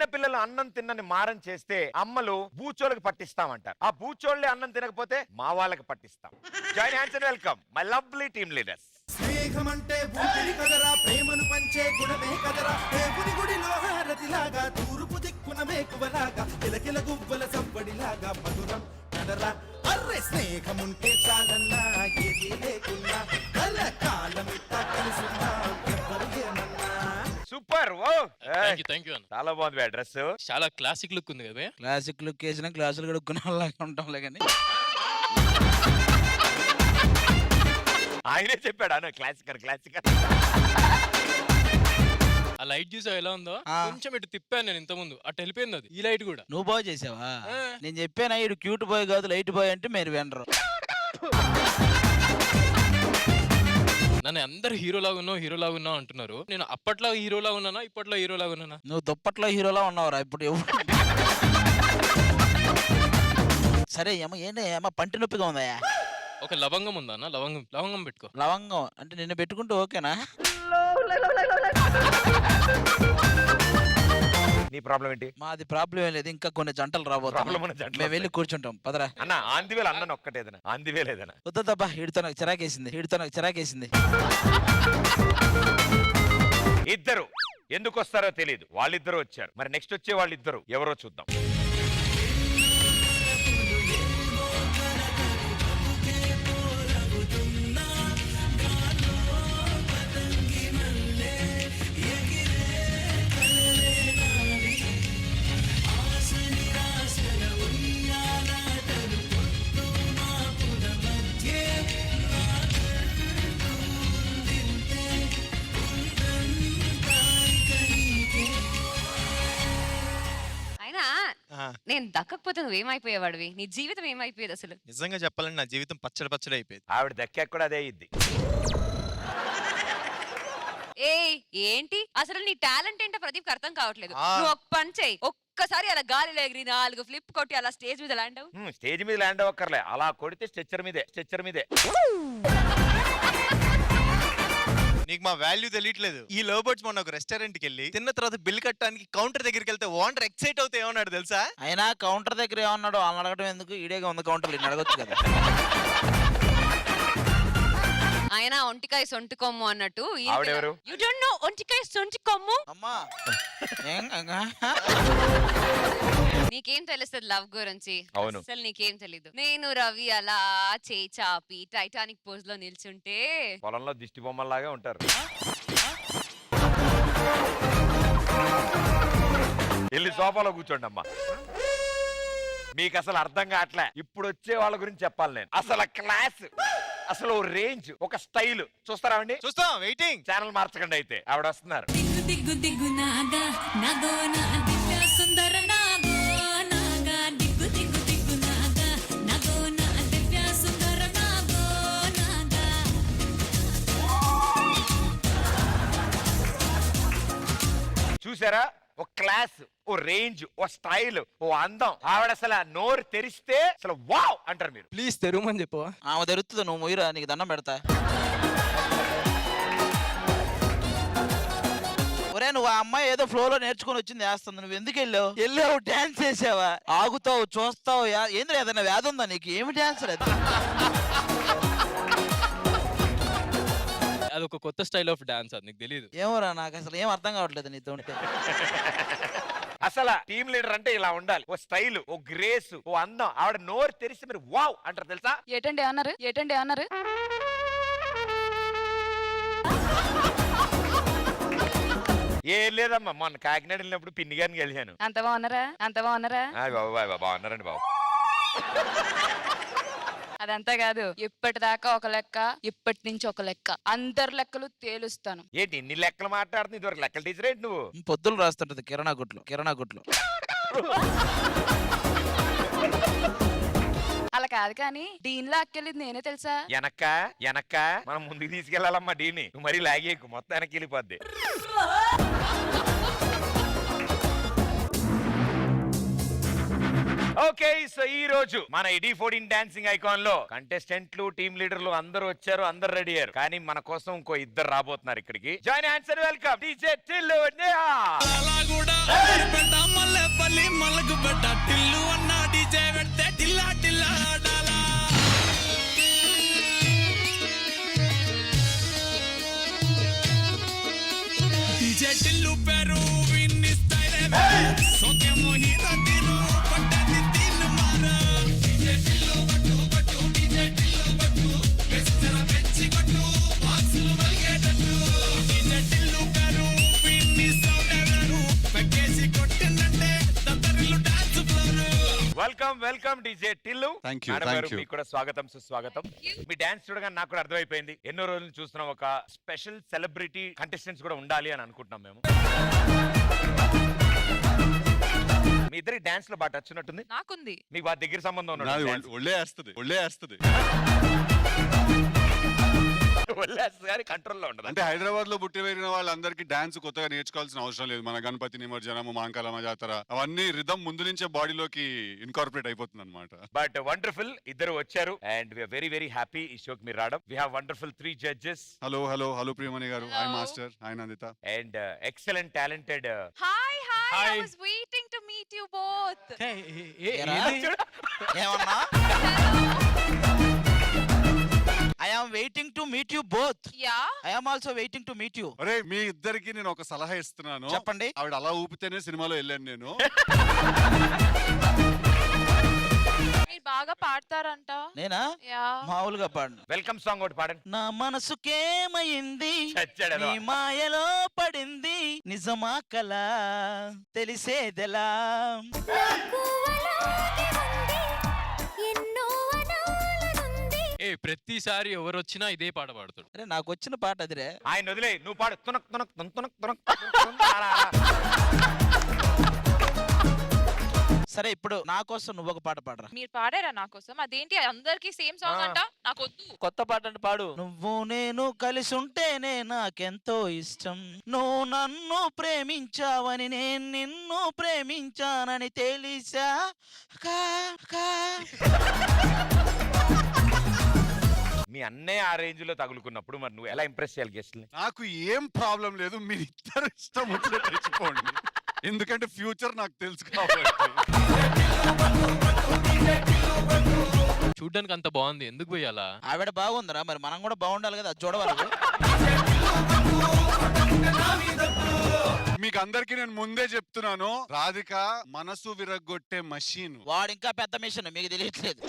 చిన్న పిల్లలు అన్నం తిన్నని మారం చేస్తే అమ్మలు బూచోళ్ళకి పట్టిస్తామంటారు. ఆ బూచోళ్ళే అన్నం తినకపోతే మా వాళ్ళకి పట్టిస్తాం. Join hands and welcome my lovely team leaders. స్నేహమంటే ఊపిరి కదరా, ప్రేమను పంచే గుణమే కదరా, దేవుని గుడిలో హారతిలాగా, తూర్పు దిక్కున మేకువలాగా, కిలకిల గువ్వల సంబడిలాగా మధురం కదరా. అర్రే స్నేహముంటే చాలన్నా, ఏది లేకున్నా, కల కాలమిట్టా కలుసున్నా, ఎవ్వరు ఏమన్నా. సూపర్. ఓ థ్యాంక్ యూ అన్న. చాలా బాగుంది డ్రెస్. చాలా క్లాసిక్ లుక్ ఉంది కదా. క్లాసిక్ లుక్ వేసిన క్లాసులు కడుక్కునే ఉంటాంలే కానీ ఆయనే చెప్పాడు అన్న క్లాసికర్ క్లాసికర్. ఆ లైట్ చూసా ఎలా ఉందో, కొంచెం ఇటు తిప్పాను నేను ఇంత ముందు, అటు వెళ్ళిపోయింది అది. ఈ లైట్ కూడా నువ్వు బాగా చేసావా? నేను చెప్పానా ఇడు క్యూట్ బాయ్ కాదు లైట్ బాయ్ అంటే మీరు వినరు. నన్ను అందరు హీరోలాగా ఉన్నావు అంటున్నారు. నేను అప్పట్లో హీరోలా ఉన్నానా, ఇప్పట్లో హీరోలాగా ఉన్నానా? నువ్వు దుప్పట్లో హీరోలా ఉన్నావురా ఇప్పుడు. సరే ఏమో ఏంటి ఏమో పంటి నొప్పిగా ఉందా? ఒక లవంగం ఉందా అన్న? లవంగం పెట్టుకో. లవంగం అంటే నిన్ను పెట్టుకుంటూ ఓకేనా? నీ ప్రాబ్లం ఏంటి? మాది ప్రాబ్లం ఏం లేదు, ఇంకా కొన్ని జంటలు రాబోతున్నాయి. మేము వెళ్ళి కూర్చుంటాం పదరా. అన్న ఆందివేలు అన్న ఒక్కటేదనా, ఆందివేలేదనా? వద్దబ్బా ఈడితో నాకు చిరాకేసింది. ఇద్దరు ఎందుకు వస్తారో తెలియదు, వాళ్ళిద్దరు వచ్చారు. మరి నెక్స్ట్ వచ్చే వాళ్ళిద్దరు ఎవరో చూద్దాం. నేను దక్కకపోతే నువ్వేమైపోయేవాడివి? నీ జీవితం ఏమైపోయేది అసలు? నిజంగా చెప్పాలంటే నా జీవితం పచ్చడి అయిపోయింది. ఆవిడ దక్కాక కూడా అదే అయ్యిద్ది. ఏంటి అసలు నీ టాలెంట్ ఏంటో ప్రదీప్ అర్థం కావట్లేదు. నువ్వు ఒక పని చేయి, ఒక్కసారి అలా గాలిలో ఎగిరి 4 ఫ్లిప్ కొట్టి అలా స్టేజ్ మీద ల్యాండ్ అవ్వు. స్టేజ్ మీద ల్యాండ్ అవ్వక్కర్లే, అలా కొడితే స్ట్రెచ్చర్ మీదే. నీకు మా వాల్యూ తెలియట్లేదు. ఈ లోబర్ట్స్ మొన్న ఒక రెస్టారెంట్ కి వెళ్ళి తిన్న తర్వాత బిల్ కట్టడానికి కౌంటర్ దగ్గరికి వెళ్తే ఓనర్ ఎక్సైట్ అవుతే ఏమన్నాడు తెలుసా? అయినా కౌంటర్ దగ్గర ఏమన్నాడు అని అడగడం ఎందుకు? ఈడేగా ఉంది కౌంటర్లు, ఇన్ని అడగొచ్చు కదా. ఆయన ఒంటికాయ సొంటి కొమ్ము అన్నట్టు. ఆవిడెవరు? యు డోంట్ నో ఒంటికాయ సొంటి కొమ్ము? అమ్మా నీకేం తెలుస్తుంది లవ్ గురించి? అవును, అసలు నీకేం తెలీదు. నేను రవి అలా చేయి చాపి టైటానిక్ పోజ్ లో నిల్చుంటే పొలంలో దిష్టి బొమ్మలాగా ఉంటారు. వెళ్ళి సోఫాలో కూర్చోండి అమ్మా. మీకు అసలు అర్థం కావట్లే. ఇప్పుడు వచ్చే వాళ్ళ గురించి చెప్పాలి నేను. అసలు క్లాస్, అసలు రేంజ్, ఒక స్టైల్ చూస్తారా అండి? చూస్తాం, వెయిటింగ్. ఛానల్ మార్చకండి. అయితే ఆవిడ వస్తున్నారు. చూసారా? ఓ క్లాస్, ఓ రేంజ్, ఓ స్టైల్, ఓ అందం. ఆవిడ అసలు నోరు తెరిస్తే అసలు వావ్ అంటారు మీరు. ప్లీజ్ తెరుమని చెప్పవా? ఆమె తెరుతుంది, నువ్వు మొయ్యరా, నీకు దండం పెడతా. ఒరే నువ్వు ఆ అమ్మాయి ఏదో ఫ్లో లో నేర్చుకుని వచ్చింది వేస్తుంది, నువ్వు ఎందుకు వెళ్ళావు డాన్స్ చేసావా? ఆగుతావు, చూస్తావు, ఏంద్ర ఏదైనా వ్యాధి ఉందా నీకు? ఏమి డాన్స్ లేదు. అదొక కొత్త స్టైల్ ఆఫ్ డాన్స్, అది నీకు తెలియదు. ఏమోరా, నాకు అసలు ఏం అర్థం కావట్లేదు నీతో ఉంటే. అసలు టీమ్ లీడర్ అంటే ఇలా ఉండాలి. ఓ స్టైల్, ఓ గ్రేస్, ఓ అందం. ఆవిడ నోరు తెరిస్తే మీరు వావ్ అంటారు తెలుసా? ఏటండి అన్నారు? ఏం లేదమ్మా, మొన్న కాకినాడ వెళ్ళినప్పుడు పిన్ని గారిని కలిశాను. అంత బాగున్నారా? బాగున్నారండి బాబు. అదంతా కాదు, ఇప్పటిదాకా ఒక లెక్క, ఇప్పటి నుంచి ఒక లెక్క, అందరి లెక్కలు తేలుస్తాను. ఏంటి ఇన్ని లెక్కలు మాట్లాడుతుంది? ఇదివరకు లెక్కల టీచర్ ఏంటి నువ్వు? పొద్దులు రాస్తుంటది కిరాణా గుట్లు. అలా కాదు కానీ డీన్ లా అక్కెళ్ళింది నేనే తెలుసా? వెనక్క మనం ముందుకు తీసుకెళ్లాలమ్మా డీని. నువ్వు మరీ లాగేకు, మొత్తం వెనక్కి వెళ్ళిపోద్ది. ఓకే, సో ఈ రోజు మన ED14 డాన్సింగ్ ఐకాన్ లో కంటెస్టెంట్లు, టీమ్ లీడర్లు అందరూ వచ్చారు, అందరు రెడీ అయ్యారు. కానీ మన కోసం ఇంకో ఇద్దరు రాబోతున్నారు ఇక్కడికి. Join hands and welcome DJ Tillu Neha. గాలి మలగుబడ్డ టిల్లు అన్న డీజే పెడితే టిల్లా టిల్లా ఆడాలా డీజే టిల్లు పేరు విన్ని స్టైల్ సోకే మోహిరా తీరు పట్టది తీరు మారా డీజే టిల్లు పట్టు పట్టు డీజే టిల్లు పట్టు వెచ్చర వెచ్చి కొట్టు బాక్సులు మల్గేటట్టు డీజే టిల్లు పేరు విన్ని సౌండ్ ఎవరు పెక్కేసి కొట్టిందంటే దద్దరిల్లు dance floor welcome welcome DJ Tillu. Thank you, madam thank గారు, you. మీకు కూడా స్వాగతం సుస్వాగతం. మీ డాన్స్ చూడగానే నాకు కూడా అర్థమైపోయింది. ఎన్నో రోజులు చూస్తున్నాం, ఒక స్పెషల్ సెలబ్రిటీ కంటెస్టెంట్స్ కూడా ఉండాలి అని అనుకుంటున్నాం మేము. మీ ఇద్దరి డాన్స్ లో బాగా టచ్ ఉన్నట్టుంది. నాకుంది. మీకు బాగా దగ్గర సంబంధం నాది ఉన్నట్టు ఒళ్ళే వేస్తుంది ఒళ్ళే వేస్తుంది గారి కంట్రోల్లో ఉండదు. అంటే హైదరాబాద్ లో పుట్టి పెరిగిన వాళ్ళందరికీ డాన్స్ కొత్తగా నేర్చుకోవాల్సిన అవసరం లేదు. మన గణపతి నిమజ్జనము, మాంకాలమ్మ జాతర, అవన్నీ రిథమ్ ముందు నుంచే బాడీలోకి ఇన్కార్పొరేట్ అయిపోతుంది అనమాట. బట్ వండర్ఫుల్, ఇద్దరు వచ్చారు and we are very very happy ఈ షోకి మీరు రావడం. We have wonderful 3 judges hello hello hello Priyamani గారు, hi master, hi Nanditha. And excellent talented. Hi hi Hi. I was waiting to meet you both. ఏరా? ఏమన్నా I am waiting to meet you both. Yeah. I am also waiting to meet you. అరే మీ ఇద్దరికి నేను ఒక సలహా ఇస్తున్నాను. చెప్పండి. ఆవిడ అలా ఊపితేనే సినిమాలో వెళ్ళాను నేను. మీరు బాగా పాడతారంట. నేనా? యా. మామూలుగా పాడను. వెల్కమ్ సాంగ్ ఒకటి పాడండి. నా మనసుకేమైంది, చచ్చాడు నీ అదవా. మాయలో పడింది, నిజమా కలా తెలిసేదెలా. ఏ ప్రతిసారి ఎవరు వచ్చినా ఇదే పాట పాడుతాడు. అరే నాకు వచ్చిన పాట అదిరే. ఆయన వదిలే, నువ్వు పాడు. తునక్ తునక్ తునక్ తునక్ తునక్ తునక్ అలా అలా. సరే ఇప్పుడు నా కోసం నువ్వు ఒక పాట పాడరా. మీరు పాడారా నా కోసం? అదేంటి అందరికి సేమ్ సాంగ్ అంట? నాకు వద్దు. కొత్త పాట అంటే పాడు. నువ్వు నేను కలిసి ఉంటేనే నాకెంతో ఇష్టం, నువ్వు నన్ను ప్రేమించావని నేను నిన్ను ప్రేమించానని తెలిసా కా కా. మీ అన్నయ్య ఆ రేంజ్ లో తగులుకున్నప్పుడు మరి నువ్వు ఎలా ఇంప్రెస్ చేయాలి గెస్ట్ని? నాకు ఏం ప్రాబ్లం లేదు, మీరు ఇద్దరు ఇష్టం వచ్చినట్టు తెచ్చుకోండి. ఎందుకంటే ఫ్యూచర్ నాకు తెలుసు కాబట్టి. చూడ్డానికి అంత బాగుంది, ఎందుకు పోయాలా? ఆవిడ బాగుందిరా, మరి మనం కూడా బాగుండాలి కదా, అది చూడవాలి. మీకు అందరికి నేను ముందే చెప్తున్నాను, రాధిక మనసు విరగొట్టే మషీన్. వాడు ఇంకా పెద్ద మిషన్, మీకు తెలియట్లేదు.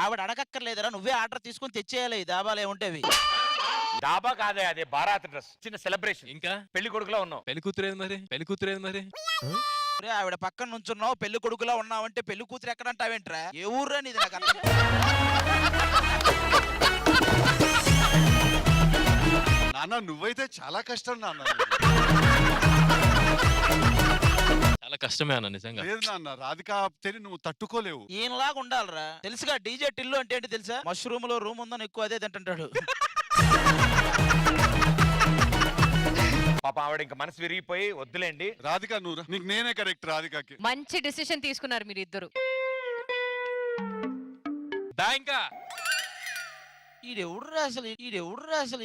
ఆవిడ అడగక్కర్లేదురా, నువ్వే ఆర్డర్ తీసుకొని తెచ్చేయాలి. ఈ దాబాలు ఏముంటేవి. డాబా కాదే, అదే బారాత్ డ్రెస్, చిన్న సెలబ్రేషన్. ఇంకా పెళ్లి కొడుకులో ఉన్నావు. పెళ్లి కూతురేది మరి, పెళ్లి కూతురేది మరి. ఒరే, ఆవిడ పక్కన నుంచున్నావు, పెళ్లి కొడుకులా ఉన్నావంటే పెళ్లి కూతురు ఎక్కడంటావేంట్రా? ఏ ఊర్రా నీది? నాకు అర్థం నాన్న నువ్వైతే చాలా కష్టం నాన్న. చాలా కష్టమే అన్న నిజంగా. లేదు నాన్న, రాధిక ఆపితేనే నువ్వు తట్టుకోలేవు. ఈయనలాగా ఉండాలిరా. తెలుసుగా డీజే టిల్లు అంటే ఏంటి తెలుసా? మష్రూమ్ లో రూమ్ ఉందని ఎక్కువ అదే తింటుంటాడు. పాప ఆవిడ ఇంకా మనసు విరిగిపోయి వద్దులేండి. రాధిక నువ్వు నీకు నేనే కరెక్ట్. రాధికకి మంచి డిసిషన్ తీసుకున్నారు మీరు ఇద్దరు. దా ఇంకా ఈడెవడురా అసలు, ఈడెవడురా అసలు.